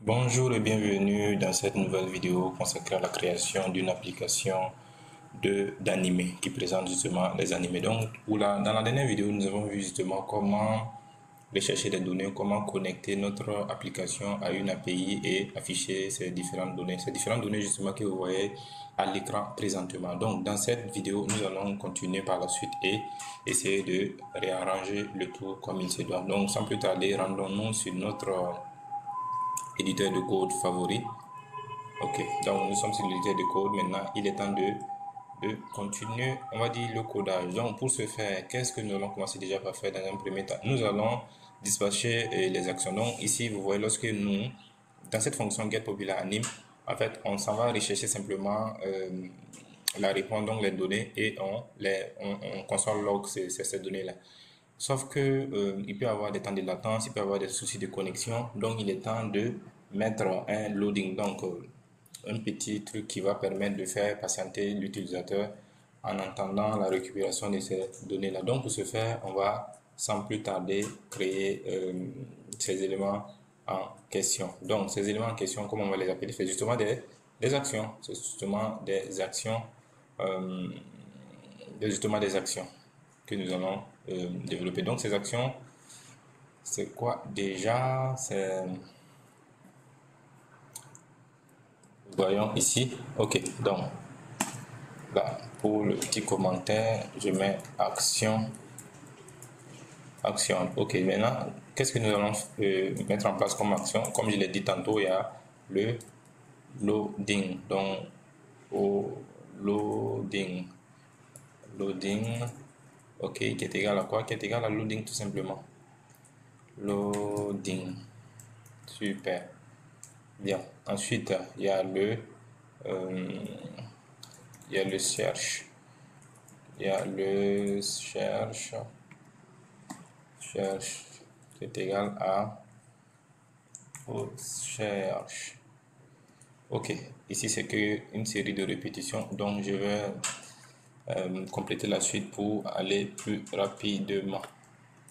Bonjour et bienvenue dans cette nouvelle vidéo consacrée à la création d'une application d'animé qui présente justement les animés. Donc, dans la dernière vidéo, nous avons vu justement comment rechercher des données, comment connecter notre application à une API et afficher ces différentes données justement que vous voyez à l'écran présentement. Donc, dans cette vidéo, nous allons continuer par la suite et essayer de réarranger le tout comme il se doit. Donc, sans plus tarder, rendons-nous sur notre éditeur de code favori. Ok, donc nous sommes sur l'éditeur de code. Maintenant, il est temps de continuer, on va dire, le codage. Donc, pour ce faire, qu'est-ce que nous allons commencer déjà par faire dans un premier temps? Nous allons dispatcher les actions. Donc, ici, vous voyez, lorsque nous, dans cette fonction getPopularanime, en fait, on s'en va rechercher simplement la réponse, donc les données, et on console log ces données-là. Sauf que il peut y avoir des temps de latence, il peut y avoir des soucis de connexion, donc il est temps de mettre un loading, donc un petit truc qui va permettre de faire patienter l'utilisateur en attendant la récupération de ces données-là. Donc pour ce faire, on va sans plus tarder créer ces éléments en question. Donc ces éléments en question, comment on va les appeler? C'est justement des actions. C'est justement des actions, euh, justement des actions que nous allons développer. Donc ces actions, c'est quoi déjà? Voyons ici. Ok, donc là, pour le petit commentaire, je mets action. Action. Ok, maintenant, qu'est-ce que nous allons mettre en place comme action? Comme je l'ai dit tantôt, il y a le loading. Donc, au loading. Loading. Ok, qui est égal à quoi? Qui est égal à loading tout simplement. Loading. Super. Bien. Ensuite, il y a euh, il y a le cherche. Il y a le cherche. Cherche qui est égal à cherche. Ok. Ici, c'est que une série de répétitions. Donc, je vais compléter la suite pour aller plus rapidement.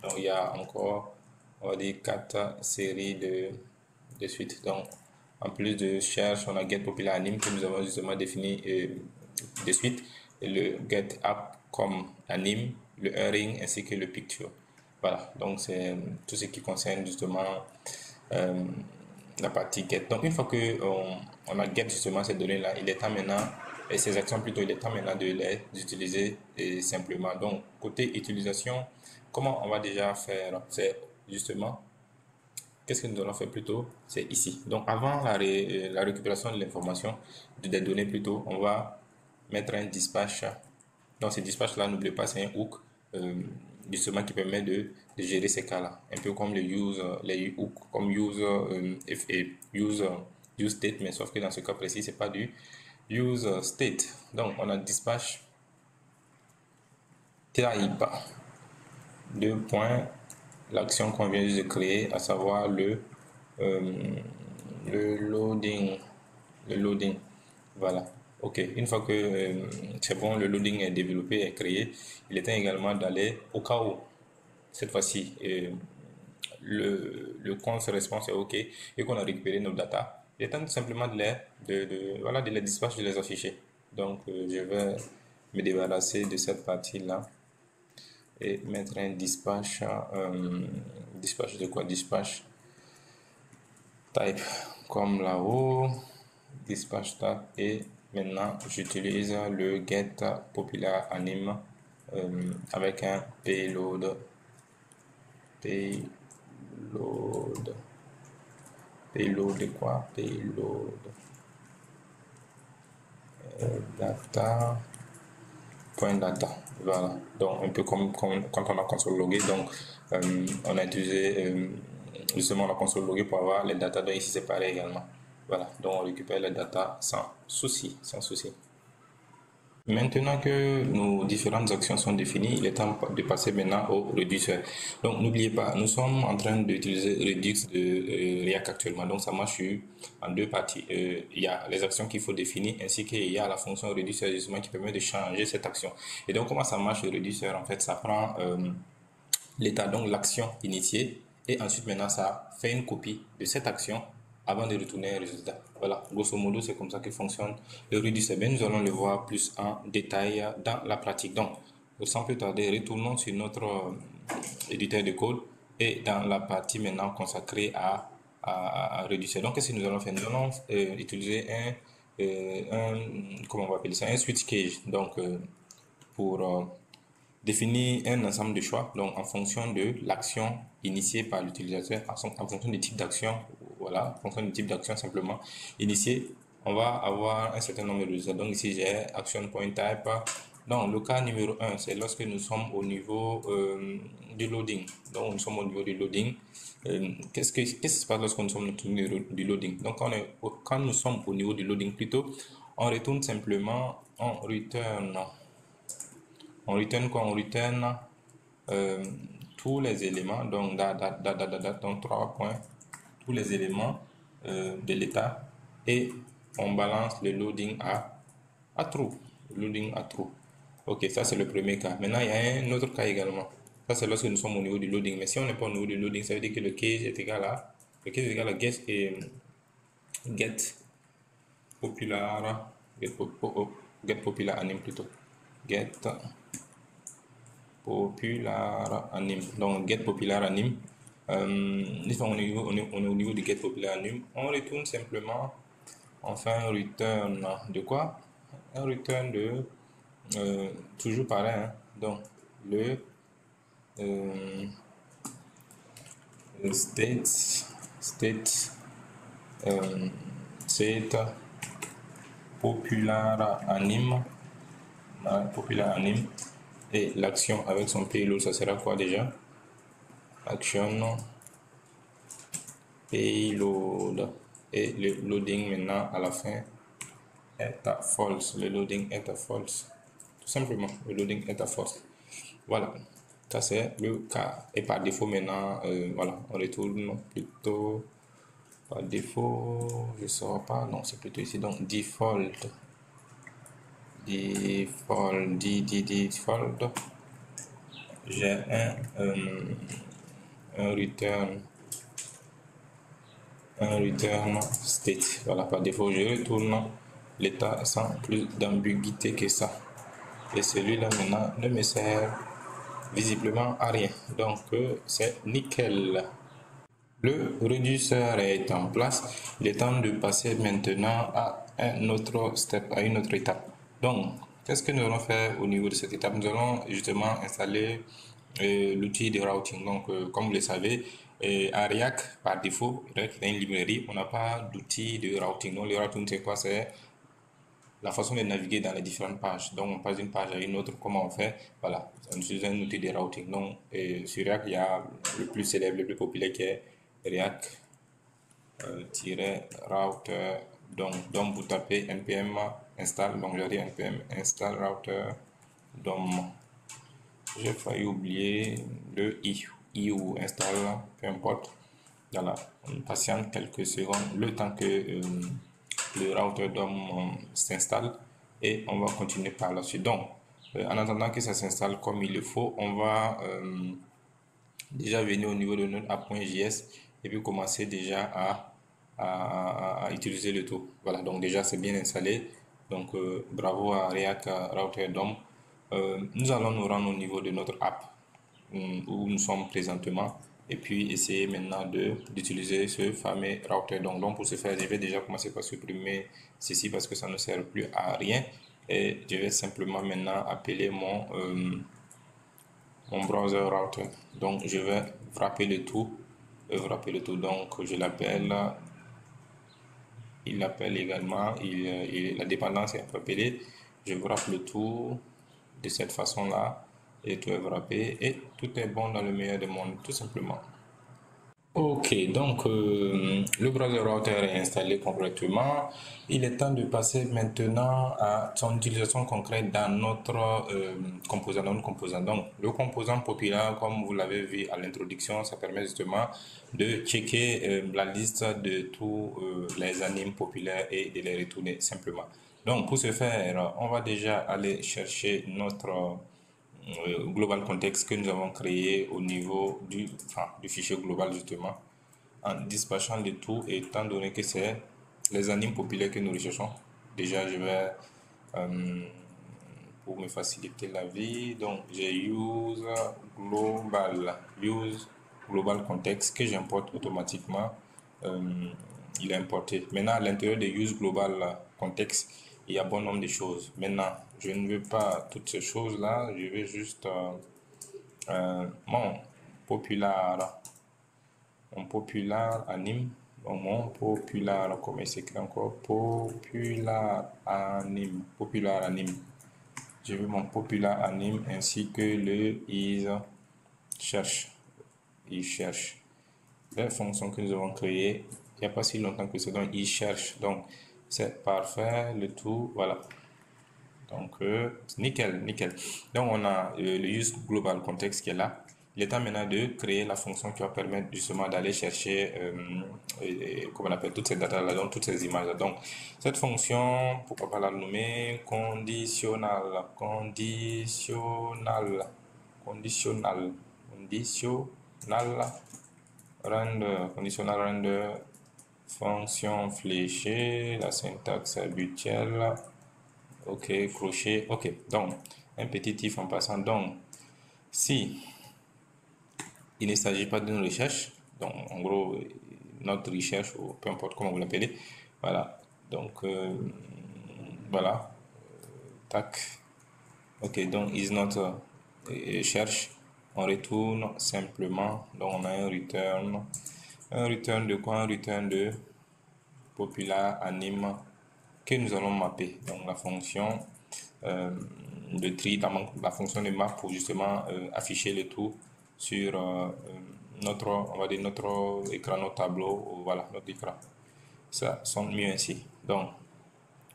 Donc, il y a encore, on va dire, 4 séries de suite. Donc, en plus de cherche, on a getPopularanime que nous avons justement défini de suite, et le getApp comme anime, le earring ainsi que le picture. Voilà, donc c'est tout ce qui concerne justement euh, la partie get. Donc une fois que on a get justement ces données-là, il est temps maintenant, et ces actions plutôt, il est temps maintenant de les utiliser simplement. Donc côté utilisation, comment on va déjà faire? C'est justement, qu'est-ce que nous allons faire plutôt? C'est ici. Donc avant la récupération de l'information, des données plutôt, on va mettre un dispatch. Donc ce dispatch-là, n'oubliez pas, c'est un hook justement qui permet de gérer ces cas-là. Un peu comme les hooks, comme use state, mais sauf que dans ce cas précis, c'est pas du use state. Donc on a dispatch type, deux points, l'action qu'on vient juste de créer, à savoir euh, le loading. Le loading. Voilà. Ok. Une fois que c'est bon, le loading est développé, est créé, il est temps également d'aller au cas où, cette fois-ci, le compte response est OK et qu'on a récupéré nos data. Il est temps tout simplement voilà, de les dispatcher, de les afficher. Donc, je vais me débarrasser de cette partie-là et mettre un dispatch. Dispatch de quoi? Dispatch type comme là-haut, dispatch type, et maintenant j'utilise le get popular anime avec un payload de quoi? Payload data point data. Voilà, donc un peu comme quand on a console logué, donc on a utilisé justement la console logué pour avoir les data. Donc ici c'est pareil également. Voilà, donc on récupère les data sans souci, sans souci. Maintenant que nos différentes actions sont définies, il est temps de passer maintenant au réducteur. Donc n'oubliez pas, nous sommes en train d'utiliser Redux de React actuellement. Donc ça marche en deux parties. Il y a les actions qu'il faut définir, ainsi qu'il y a la fonction réducteur justement qui permet de changer cette action. Et donc comment ça marche le réducteur? En fait, ça prend l'état, donc l'action initiée, et ensuite maintenant ça fait une copie de cette action avant de retourner un résultat. Voilà, grosso modo, c'est comme ça que fonctionne le Redux. Eh bien, nous allons le voir plus en détail dans la pratique. Donc, sans plus tarder, retournons sur notre éditeur de code et dans la partie maintenant consacrée à Redux. Donc, qu'est-ce que nous allons faire? Nous allons utiliser comment on va appeler ça, un switch cage. Donc, pour définir un ensemble de choix, donc en fonction de l'action initiée par l'utilisateur, en fonction du type d'action, voilà, en fonction du type d'action simplement initiée, on va avoir un certain nombre de résultats. Donc ici j'ai action point type. Donc le cas numéro 1, c'est lorsque nous sommes au niveau du loading. Donc nous sommes au niveau du loading. Qu'est-ce qui se passe lorsque nous sommes au niveau du loading? Donc quand nous sommes au niveau du loading plutôt, on retourne simplement, on return quoi? On return tous les éléments, donc donc 3 points, tous les éléments de l'état et on balance le loading à true. Loading à true. Ok, ça c'est le premier cas. Maintenant, il y a un autre cas également. Ça c'est lorsque nous sommes au niveau du loading. Mais si on n'est pas au niveau du loading, ça veut dire que le case est égal à get et get popular, get popular anim plutôt. Get popular anim. Donc, get popular anim. On est au niveau du get popular anim. On retourne simplement, on fait un return de quoi? Un return de, toujours pareil, hein? Donc, le state popular anime, popular anime, et l'action avec son payload, ça sera quoi déjà? Action payload, et le loading maintenant à la fin est à false. Le loading est à false, tout simplement. Le loading est à false. Voilà, ça c'est le cas. Et par défaut maintenant, voilà, on retourne plutôt par défaut, je ne saurais pas, non, c'est plutôt ici. Donc default, j'ai un return state. Voilà, par défaut, je retourne l'état sans plus d'ambiguïté que ça. Et celui-là maintenant ne me sert visiblement à rien. Donc c'est nickel. Le réducteur est en place. Il est temps de passer maintenant à un autre step, à une autre étape. Donc, qu'est-ce que nous allons faire au niveau de cette étape? Nous allons justement installer l'outil de routing. Donc, comme vous le savez, à React, par défaut, React est une librairie, on n'a pas d'outil de routing. Donc, le routing, c'est quoi? C'est la façon de naviguer dans les différentes pages. Donc, on passe d'une page à une autre. Comment on fait? Voilà, on utilise un outil de routing. Donc, sur React, il y a le plus célèbre, le plus populaire qui est React router. Donc vous tapez npm install, donc j'ai dit npm install router DOM. J'ai failli oublier le i ou install, peu importe. Voilà, on patiente quelques secondes le temps que le router DOM s'installe et on va continuer par la suite. Donc en attendant que ça s'installe comme il le faut, on va déjà venir au niveau de notre app.js et puis commencer déjà à utiliser le tout. Voilà, donc déjà c'est bien installé. Donc bravo à React Router DOM. Nous allons nous rendre au niveau de notre app où nous sommes présentement et puis essayer maintenant d'utiliser ce fameux router. Donc pour ce faire, je vais déjà commencer par supprimer ceci parce que ça ne sert plus à rien et je vais simplement maintenant appeler mon browser router. Donc je vais wrapper le tout, donc je l'appelle, il l'appelle également, la dépendance est appelée, je wrap le tout de cette façon là et tout est wrappé et tout est bon dans le meilleur des mondes, tout simplement. Ok, donc le browser router est installé correctement. Il est temps de passer maintenant à son utilisation concrète dans notre composant. Donc le composant populaire, comme vous l'avez vu à l'introduction, ça permet justement de checker la liste de tous les animes populaires et de les retourner simplement. Donc pour ce faire, on va déjà aller chercher notre global context que nous avons créé au niveau du fichier global justement. en dispatchant le tout, et étant donné que c'est les animes populaires que nous recherchons, déjà je vais pour me faciliter la vie, donc j'ai use global context que j'importe automatiquement. Il est importé. Maintenant, à l'intérieur de use global context, il y a bon nombre de choses. Maintenant, je ne veux pas toutes ces choses là, je veux juste mon populaire anime, mon populaire, comment il s'écrit encore, populaire anime. Je veux mon populaire anime ainsi que le is cherche. Il cherche. Les fonctions que nous avons créées il n'y a pas si longtemps que ça, donc il cherche. Donc c'est parfait, le tout, voilà. Donc nickel. Donc on a le use global context qui est là. Il est temps maintenant de créer la fonction qui va permettre justement d'aller chercher, comment on appelle, toutes ces datas là, donc toutes ces images là. Donc cette fonction, pourquoi pas la nommer conditionnal, render, fonction fléchée, la syntaxe habituelle. Ok, crochet, ok. Donc, un petit if en passant. Donc, si il ne s'agit pas d'une recherche, donc en gros, notre recherche, ou peu importe comment vous l'appelez, voilà. Donc, voilà. Tac. Ok, donc is not cherche. On retourne simplement. Donc, on a un return. Un return de quoi? Un return de popular anime que nous allons mapper. Donc la fonction de tri, la fonction de map pour justement afficher le tout sur notre, on va dire notre écran, notre tableau, voilà, notre écran. Ça sonne mieux ainsi. Donc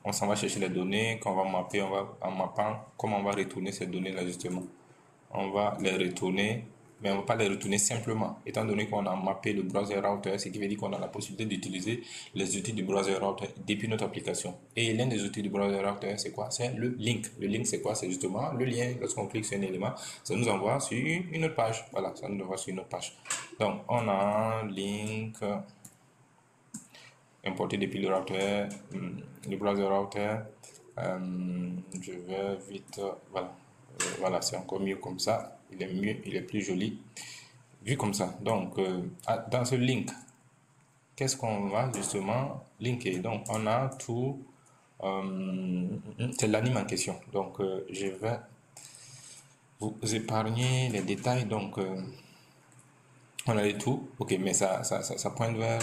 on s'en va chercher les données qu'on va mapper, on va en mappant, comment on va retourner ces données là justement. On va les retourner, mais on ne va pas les retourner simplement, étant donné qu'on a mappé le browser router, ce qui veut dire qu'on a la possibilité d'utiliser les outils du browser router depuis notre application. Et l'un des outils du browser router, c'est quoi? C'est le link. Le link, c'est quoi? C'est justement le lien. Lorsqu'on clique sur un élément, ça nous envoie sur une autre page. Voilà, ça nous envoie sur une autre page. Donc, on a un link importé depuis le router, le browser router. Je vais vite, voilà. Voilà, c'est encore mieux comme ça. Il est mieux, il est plus joli vu comme ça. Donc, dans ce link, qu'est-ce qu'on va justement linker? Donc, on a tout. C'est l'anime en question. Donc, je vais vous épargner les détails. Donc, on a les tout. Ok, mais ça pointe vers,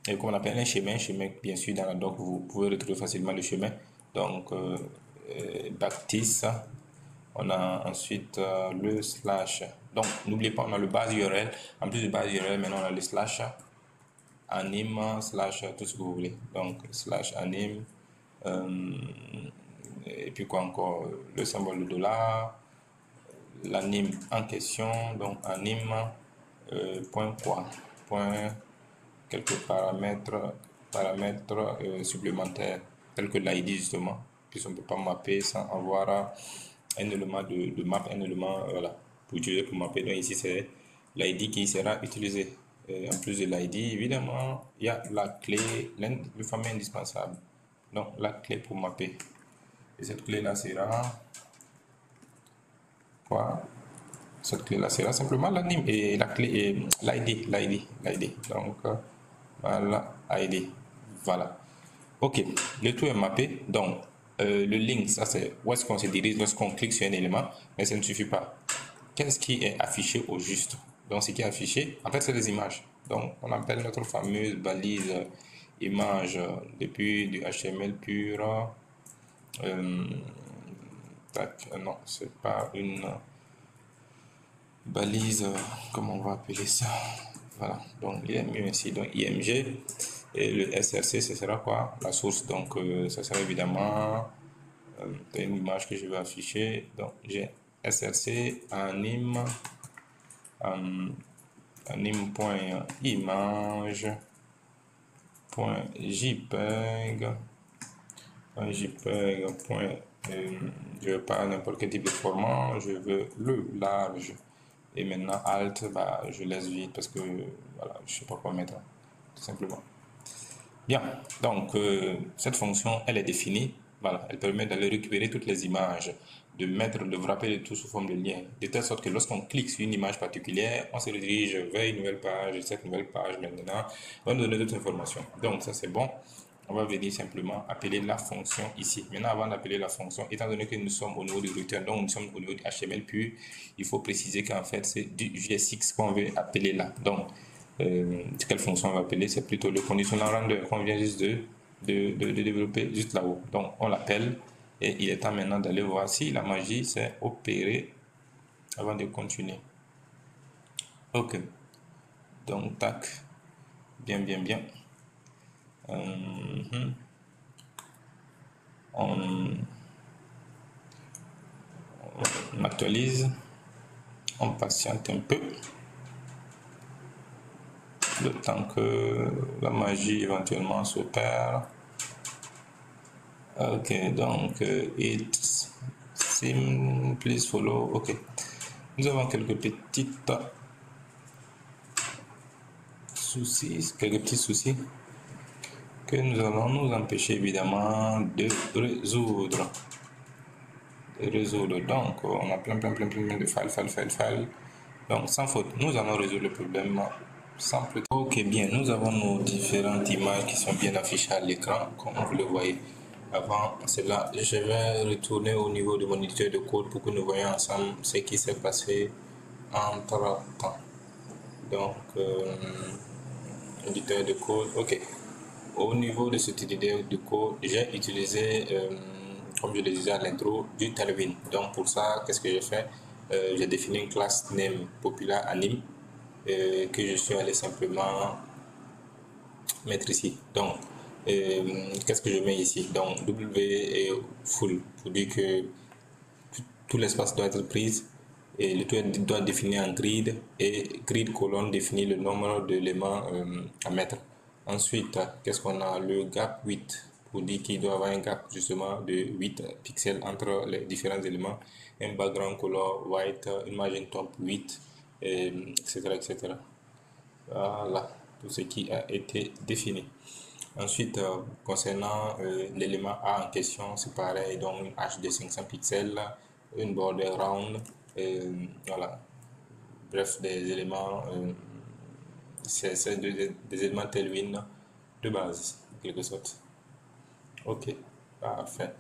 et qu'on appelle un chemin. Bien sûr, dans la doc, vous pouvez retrouver facilement le chemin. Donc, Baptiste. On a ensuite le slash. Donc, n'oubliez pas, on a le base URL. En plus du base URL, maintenant, on a le slash anime, slash tout ce que vous voulez. Donc, slash anime. Et puis quoi encore? Le symbole de $, l'anime en question. Donc, anime, point quoi? Point quelques paramètres supplémentaires, tels que l'ID justement, puisqu'on ne peut pas mapper sans avoir un élément de map, un élément voilà, pour utiliser pour mapper. Donc ici c'est l'ID qui sera utilisé. En plus de l'ID, évidemment, il y a la clé, le fameux indispensable. Donc la clé pour mapper. Et cette clé là sera quoi? Cette clé là sera simplement l'anime et la clé et l'ID. Donc voilà, ID. Voilà. Ok, le tout est mappé. Donc, le link, ça c'est où est-ce qu'on se dirige lorsqu'on clique sur un élément, mais ça ne suffit pas. Qu'est-ce qui est affiché au juste? Donc, ce qui est affiché, en fait, c'est des images. Donc, on appelle notre fameuse balise image depuis du HTML pur. Non, c'est pas une balise, comment on va appeler ça? Voilà, donc il est mieux ainsi. Donc IMG et le SRC, ce sera quoi? La source. Donc ça sera évidemment une image que je vais afficher. Donc j'ai SRC anime anime.image.jpeg je veux pas n'importe quel type de format, je veux le large Et maintenant, Alt, bah, je laisse vide parce que voilà, je sais pas quoi mettre, tout simplement. Bien, donc cette fonction, elle est définie. Voilà, elle permet d'aller récupérer toutes les images, de mettre, de wrapper le tout sous forme de lien, de telle sorte que lorsqu'on clique sur une image particulière, on se redirige vers une nouvelle page, et cette nouvelle page maintenant va nous donner d'autres informations. Donc ça c'est bon. On va venir simplement appeler la fonction ici. Maintenant, avant d'appeler la fonction, étant donné que nous sommes au niveau du routeur, donc nous sommes au niveau du HTML pur, il faut préciser qu'en fait c'est du JSX qu'on veut appeler là. Donc quelle fonction on va appeler, c'est plutôt le conditional render qu'on vient juste de développer juste là-haut. Donc on l'appelle et il est temps maintenant d'aller voir si la magie s'est opérée avant de continuer. Ok, donc tac, bien. On actualise, on patiente un peu le temps que la magie éventuellement s'opère. Ok, donc it seems please follow. Ok, nous avons quelques petits soucis que nous allons nous empêcher évidemment de résoudre. Donc on a plein de files. Donc sans faute, nous allons résoudre le problème sans plus. Ok, bien, nous avons nos différentes images qui sont bien affichées à l'écran comme vous le voyez. Avant cela, je vais retourner au niveau de mon éditeur de code pour que nous voyions ensemble ce qui s'est passé entre temps. Donc éditeur de code, ok. Au niveau de cet éditeur de code, j'ai utilisé, comme je le disais à l'intro, du Tailwind. Donc pour ça, qu'est-ce que j'ai fait? J'ai défini une classe name popular anim que je suis allé simplement mettre ici. Donc, qu'est-ce que je mets ici? Donc, W est full pour dire que tout l'espace doit être pris et le tout doit définir un grid et grid colonne définit le nombre d'éléments à mettre. Ensuite, qu'est-ce qu'on a? Le gap 8 pour dire qu'il doit y avoir un gap justement de 8 pixels entre les différents éléments, un background color white, une margin top 8, etc. Voilà, tout ce qui a été défini. Ensuite, concernant l'élément A en question, c'est pareil, donc une H de 500 pixels, une border round, voilà. Bref, des éléments, c'est des éléments Tailwind de base, en quelque sorte. Ok, parfait.